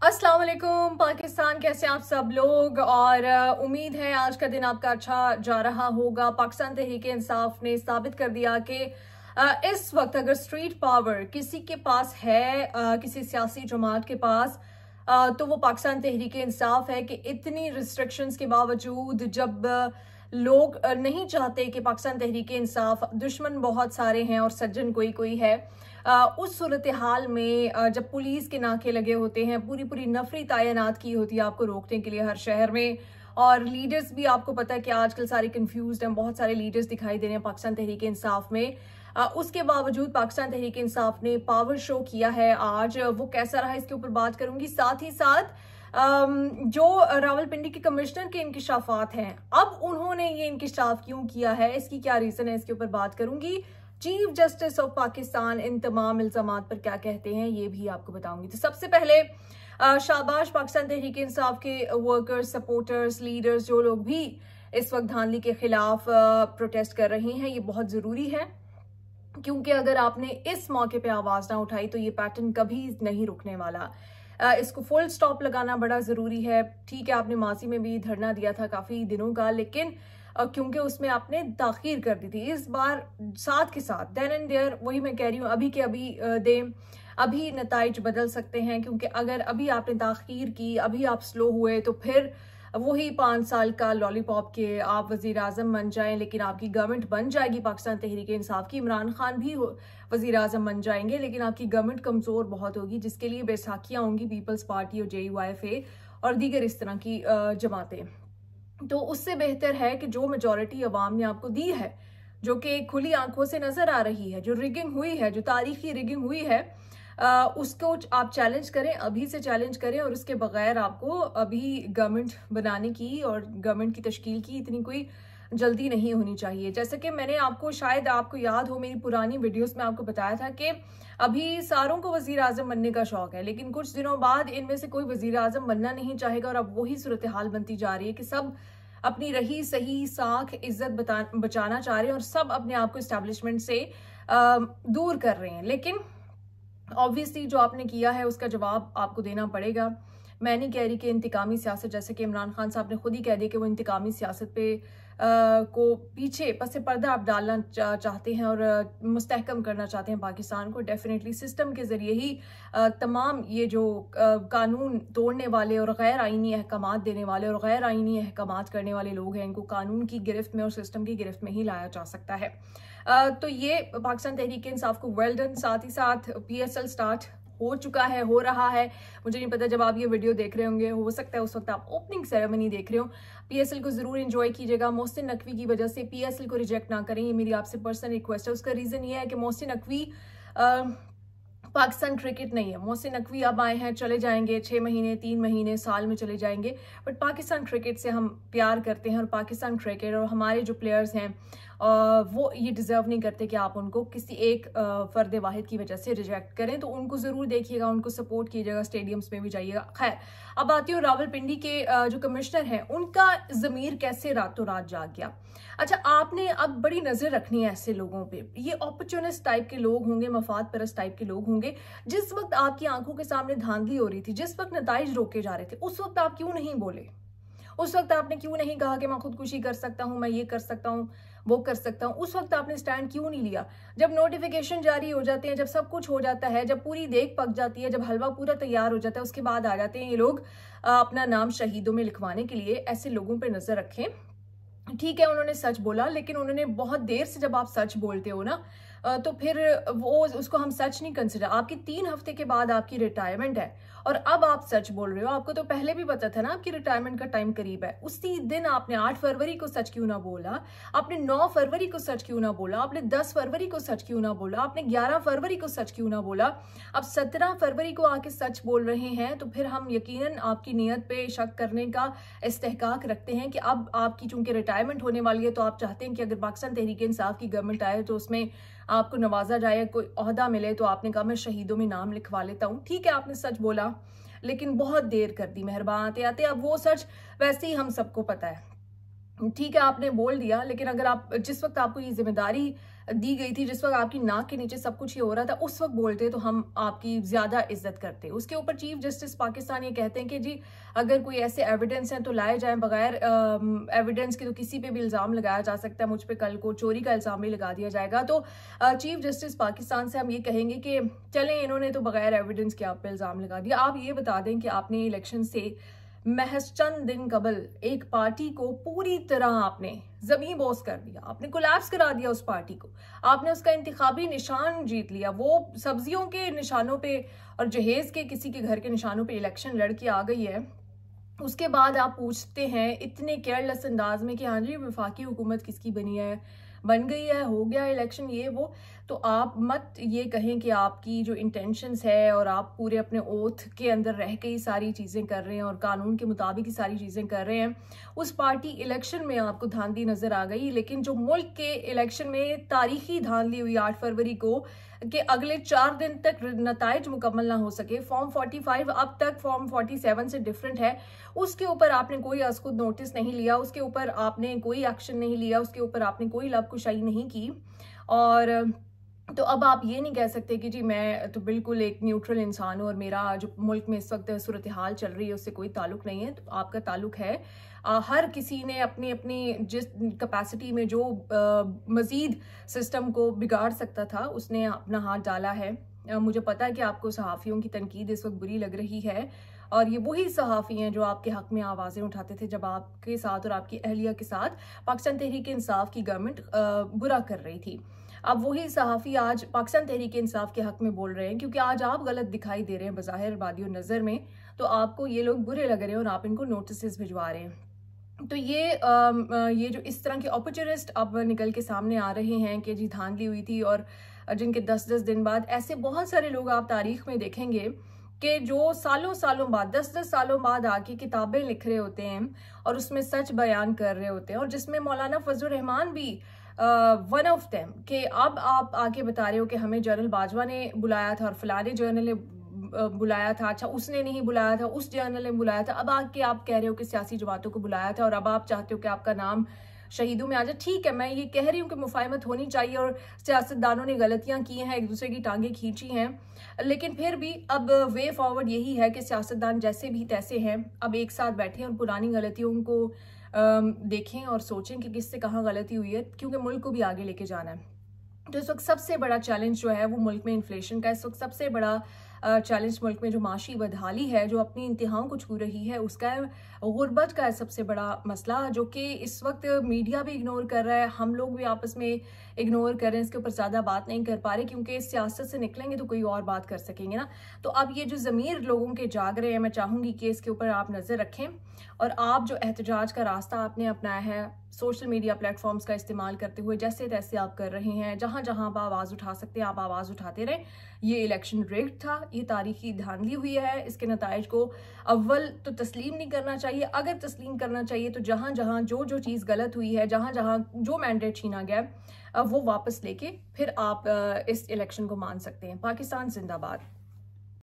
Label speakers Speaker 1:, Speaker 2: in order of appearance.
Speaker 1: अस्सलाम वालेकुम पाकिस्तान, कैसे आप सब लोग। और उम्मीद है आज का दिन आपका अच्छा जा रहा होगा। पाकिस्तान तहरीक इंसाफ ने साबित कर दिया कि इस वक्त अगर स्ट्रीट पावर किसी के पास है, किसी सियासी जमात के पास, तो वो पाकिस्तान तहरीक इंसाफ है। कि इतनी रिस्ट्रिक्शंस के बावजूद जब लोग नहीं चाहते कि पाकिस्तान तहरीक इंसाफ, दुश्मन बहुत सारे हैं और सज्जन कोई कोई है, उस सूरत हाल में जब पुलिस के नाके लगे होते हैं, पूरी पूरी नफरी तैनात की होती है आपको रोकने के लिए हर शहर में, और लीडर्स भी आपको पता है कि आजकल सारे कंफ्यूज्ड हैं, बहुत सारे लीडर्स दिखाई दे रहे हैं पाकिस्तान तहरीक इंसाफ में। उसके बावजूद पाकिस्तान तहरीक इंसाफ ने पावर शो किया है आज। वो कैसा रहा इसके ऊपर बात करूंगी। साथ ही साथ जो रावलपिंडी के कमिश्नर के इंकिशाफात हैं, अब उन्होंने ये इंकिशाफ क्यों किया है, इसकी क्या रीजन है, इसके ऊपर बात करूंगी। चीफ जस्टिस ऑफ पाकिस्तान इन तमाम इल्जामात पर क्या कहते हैं ये भी आपको बताऊंगी। तो सबसे पहले शाबाश पाकिस्तान तहरीक इंसाफ के वर्कर्स, सपोर्टर्स, लीडर्स, जो लोग भी इस वक्त धांधली के खिलाफ प्रोटेस्ट कर रहे हैं। ये बहुत जरूरी है, क्योंकि अगर आपने इस मौके पे आवाज ना उठाई तो ये पैटर्न कभी नहीं रुकने वाला। इसको फुल स्टॉप लगाना बड़ा जरूरी है। ठीक है, आपने माजी में भी धरना दिया था काफी दिनों का, लेकिन क्योंकि उसमें आपने ताखीर कर दी थी, इस बार साथ के साथ देन एंड देयर, वही मैं कह रही हूँ, अभी के अभी दें, अभी नताइज बदल सकते हैं। क्योंकि अगर अभी आपने ताखीर की, अभी आप स्लो हुए, तो फिर वही 5 साल का लॉलीपॉप के आप वजीर आजम बन जाएं, लेकिन आपकी गवर्नमेंट बन जाएगी पाकिस्तान तहरीक इंसाफ की, इमरान खान भी वजीर आजम बन जाएंगे, लेकिन आपकी गवर्नमेंट कमजोर बहुत होगी, जिसके लिए बैसाखियां होंगी पीपल्स पार्टी और JUIFA और दीगर इस तरह की जमातें। तो उससे बेहतर है कि जो मेजॉरिटी अवाम ने आपको दी है, जो कि खुली आंखों से नजर आ रही है, जो रिगिंग हुई है, जो तारीखी रिगिंग हुई है, उसको आप चैलेंज करें, अभी से चैलेंज करें। और उसके बगैर आपको अभी गवर्नमेंट बनाने की और गवर्नमेंट की तश्कील की इतनी कोई जल्दी नहीं होनी चाहिए। जैसे कि मैंने आपको, शायद आपको याद हो, मेरी पुरानी वीडियोस में आपको बताया था कि अभी सारों को वजीर आजम बनने का शौक है, लेकिन कुछ दिनों बाद इनमें से कोई वजीर आजम बनना नहीं चाहेगा। और अब वही सूरत हाल बनती जा रही है कि सब अपनी रही सही साख इज्जत बचाना चाह रहे हैं और सब अपने आप को इस्टेब्लिशमेंट से दूर कर रहे हैं। लेकिन ऑब्वियसली जो आपने किया है उसका जवाब आपको देना पड़ेगा। मैं नहीं कह रही कि इंतकामी सियासत, जैसे कि इमरान खान साहब ने खुद ही कह दिया कि वो इंतकामी सियासत पे को पीछे पसे पर्दा आप डालना चाहते हैं और मुस्तहकम करना चाहते हैं पाकिस्तान को। डेफिनेटली सिस्टम के जरिए ही तमाम ये जो कानून तोड़ने वाले और गैर आईनी अहकामात देने वाले और गैर आईनी अहकामात करने वाले लोग हैं, इनको कानून की गिरफ्त में और सिस्टम की गिरफ्त में ही लाया जा सकता है। तो ये पाकिस्तान तहरीक इंसाफ को वेल डन। साथ ही साथ PSL स्टार्ट हो चुका है, हो रहा है। मुझे नहीं पता जब आप ये वीडियो देख रहे होंगे, हो सकता है उस वक्त आप ओपनिंग सेरेमनी देख रहे हो। PSL को जरूर एंजॉय कीजिएगा। मोहसिन नकवी की वजह से PSL को रिजेक्ट ना करें, ये मेरी आपसे पर्सनल रिक्वेस्ट है। उसका रीजन ये है कि मोहसिन नकवी पाकिस्तान क्रिकेट नहीं है। मोहसिन नकवी अब आए हैं, चले जाएंगे, 6 महीने, 3 महीने, साल में चले जाएंगे, बट पाकिस्तान क्रिकेट से हम प्यार करते हैं और पाकिस्तान क्रिकेट और हमारे जो प्लेयर्स हैं वो ये डिजर्व नहीं करते कि आप उनको किसी एक फर्द वाहिद की वजह से रिजेक्ट करें। तो उनको जरूर देखिएगा, उनको सपोर्ट कीजिएगा, स्टेडियम्स में भी जाइएगा। खैर, अब आती हूँ रावलपिंडी के जो कमिश्नर हैं, उनका जमीर कैसे रातों रात जाग गया। अच्छा, आपने अब बड़ी नजर रखनी है ऐसे लोगों पे। ये अपॉर्चुनिस्ट टाइप के लोग होंगे, मफाद परस्त टाइप के लोग होंगे। जिस वक्त आपकी आंखों के सामने धांधली हो रही थी, जिस वक्त नताइज रोके जा रहे थे, उस वक्त आप क्यों नहीं बोले? उस वक्त आपने क्यों नहीं कहा कि मैं खुदकुशी कर सकता हूं, मैं ये कर सकता हूं, वो कर सकता हूं? उस वक्त आपने स्टैंड क्यों नहीं लिया? जब नोटिफिकेशन जारी हो जाते हैं, जब सब कुछ हो जाता है, जब पूरी देख पक जाती है, जब हलवा पूरा तैयार हो जाता है, उसके बाद आ जाते हैं ये लोग अपना नाम शहीदों में लिखवाने के लिए। ऐसे लोगों पर नजर रखें। ठीक है, उन्होंने सच बोला, लेकिन उन्होंने बहुत देर से, जब आप सच बोलते हो ना, तो फिर वो उसको हम सच नहीं कंसिडर। आपकी 3 हफ्ते के बाद आपकी रिटायरमेंट है और अब आप सच बोल रहे हो। आपको तो पहले भी पता था ना आपकी रिटायरमेंट का टाइम करीब है। उसी दिन आपने 8 फरवरी को सच क्यों ना बोला? आपने 9 फरवरी को सच क्यों ना बोला? आपने 10 फरवरी को सच क्यों ना बोला? आपने 11 फरवरी को सच क्यों ना बोला? अब 17 फरवरी को आके सच बोल रहे हैं, तो फिर हम यकीनन आपकी नीयत पे शक करने का इस्तेहकाक रखते हैं कि अब आपकी चूंकि रिटायरमेंट होने वाली है, तो आप चाहते हैं कि अगर पाकिस्तान तहरीक इंसाफ की गवर्नमेंट आए तो उसमें आपको नवाजा जाए, कोई ओहदा मिले। तो आपने कहा मैं शहीदों में नाम लिखवा लेता हूँ। ठीक है, आपने सच बोला, लेकिन बहुत देर कर दी मेहरबान आते आते। अब वो सच वैसे ही हम सबको पता है ठीक है, आपने बोल दिया, लेकिन अगर आप जिस वक्त आपको ये जिम्मेदारी दी गई थी, जिस वक्त आपकी नाक के नीचे सब कुछ ये हो रहा था, उस वक्त बोलते तो हम आपकी ज्यादा इज्जत करते। उसके ऊपर चीफ जस्टिस पाकिस्तान ये कहते हैं कि जी अगर कोई ऐसे एविडेंस हैं तो लाए जाएं, बगैर एविडेंस के तो किसी पे भी इल्जाम लगाया जा सकता है। मुझ पे कल को चोरी का इल्जाम भी लगा दिया जाएगा। तो चीफ जस्टिस पाकिस्तान से हम ये कहेंगे कि चलें, इन्होंने तो बगैर एविडेंस के आप पे इल्जाम लगा दिया। आप ये बता दें कि आपने इलेक्शन से महज चंद दिन कबल एक पार्टी को पूरी तरह आपने जमीन बोस कर दिया, आपने कोलैप्स करा दिया उस पार्टी को, आपने उसका इंतखाबी निशान जीत लिया। वो सब्जियों के निशानों पे और जहेज के किसी के घर के निशानों पे इलेक्शन लड़के आ गई है। उसके बाद आप पूछते हैं इतने केयरलेस अंदाज में कि हाँ जी वफाकी हुकूमत किसकी बनी है, बन गई है, हो गया इलेक्शन, ये वो। तो आप मत ये कहें कि आपकी जो इंटेंशंस है और आप पूरे अपने ओथ के अंदर रह के ही सारी चीज़ें कर रहे हैं और कानून के मुताबिक ही सारी चीज़ें कर रहे हैं। उस पार्टी इलेक्शन में आपको धांधली नजर आ गई, लेकिन जो मुल्क के इलेक्शन में तारीखी धांधली हुई 8 फरवरी को कि अगले 4 दिन तक नताइज मुकम्मल ना हो सके। फॉर्म 45 अब तक फॉर्म 47 से डिफरेंट है, उसके ऊपर आपने कोई खुद नोटिस नहीं लिया, उसके ऊपर आपने कोई एक्शन नहीं लिया, उसके ऊपर आपने कोई लबकुशाई नहीं की। और तो अब आप ये नहीं कह सकते कि जी मैं तो बिल्कुल एक न्यूट्रल इंसान हूँ और मेरा जो मुल्क में इस वक्त सूरत हाल चल रही है उससे कोई ताल्लुक नहीं है। तो आपका ताल्लुक है। हर किसी ने अपनी अपनी जिस कैपेसिटी में जो मजीद सिस्टम को बिगाड़ सकता था उसने अपना हाथ डाला है। मुझे पता है कि आपको सहाफ़ियों की तनकीद इस वक्त बुरी लग रही है और ये वही सहाफ़ी हैं जो आपके हक में आवाज़ें उठाते थे जब आपके साथ और आपकी अहलिया के साथ पाकिस्तान तहरीक इंसाफ की गवर्नमेंट बुरा कर रही थी। अब वही सहाफ़ी आज पाकिस्तान तहरीक इंसाफ के हक में बोल रहे हैं क्योंकि आज आप गलत दिखाई दे रहे हैं बज़ाहिर बादियों नज़र में, तो आपको ये लोग बुरे लग रहे हैं और आप इनको नोटिस भिजवा रहे हैं। तो ये जो इस तरह के अपॉर्चुनिस्ट अब निकल के सामने आ रहे हैं कि जी धांधली हुई थी, और जिनके 10-10 दिन बाद ऐसे बहुत सारे लोग आप तारीख में देखेंगे कि जो सालों सालों बाद 10-10 सालों बाद आके किताबें लिख रहे होते हैं और उसमें सच बयान कर रहे होते हैं, और जिसमें मौलाना फजलुर रहमान भी वन ऑफ देम कि अब आप आके बता रहे हो कि हमें जनरल बाजवा ने बुलाया था और फलाने जनरल ने बुलाया था, अच्छा उसने नहीं बुलाया था, उस जर्नल ने बुलाया था। अब आके आप कह रहे हो कि सियासी जमातों को बुलाया था और अब आप चाहते हो कि आपका नाम शहीदों में आ जाए। ठीक है, मैं ये कह रही हूँ कि मुफाहमत होनी चाहिए और सियासतदानों ने गलतियां की हैं, एक दूसरे की टांगें खींची हैं, लेकिन फिर भी अब वे फॉरवर्ड यही है कि सियासतदान जैसे भी तैसे हैं अब एक साथ बैठे और पुरानी गलतियों को देखें और सोचें कि किससे कहाँ गलती हुई है, क्योंकि मुल्क को भी आगे लेके जाना है। तो इस वक्त सबसे बड़ा चैलेंज जो है वो मुल्क में इन्फ्लेशन का, इस वक्त सबसे बड़ा चैलेंज मुल्क में जो माशी बदहाली है जो अपनी इंतहाओं को छू रही है उसका है, गुर्बत का है सबसे बड़ा मसला, जो कि इस वक्त मीडिया भी इग्नोर कर रहा है, हम लोग भी आपस में इग्नोर कर रहे हैं, इसके ऊपर ज़्यादा बात नहीं कर पा रहे क्योंकि सियासत से निकलेंगे तो कोई और बात कर सकेंगे ना। तो अब ये जो ज़मीर लोगों के जाग रहे हैं, मैं चाहूँगी कि इसके ऊपर आप नज़र रखें और आप जो एहतजाज का रास्ता आपने अपनाया है सोशल मीडिया प्लेटफॉर्म्स का इस्तेमाल करते हुए जैसे तैसे आप कर रहे हैं, जहां जहां आप आवाज़ उठा सकते हैं आप आवाज़ उठाते रहें। ये इलेक्शन रिग्ड था, ये तारीखी धांधली हुई है, इसके नताइज को अव्वल तो तस्लीम नहीं करना चाहिए, अगर तस्लीम करना चाहिए तो जहां जहां जो जो चीज़ गलत हुई है, जहां जहां जो मैंडेट छीना गया वो वापस लेके फिर आप इस इलेक्शन को मान सकते हैं। पाकिस्तान जिंदाबाद।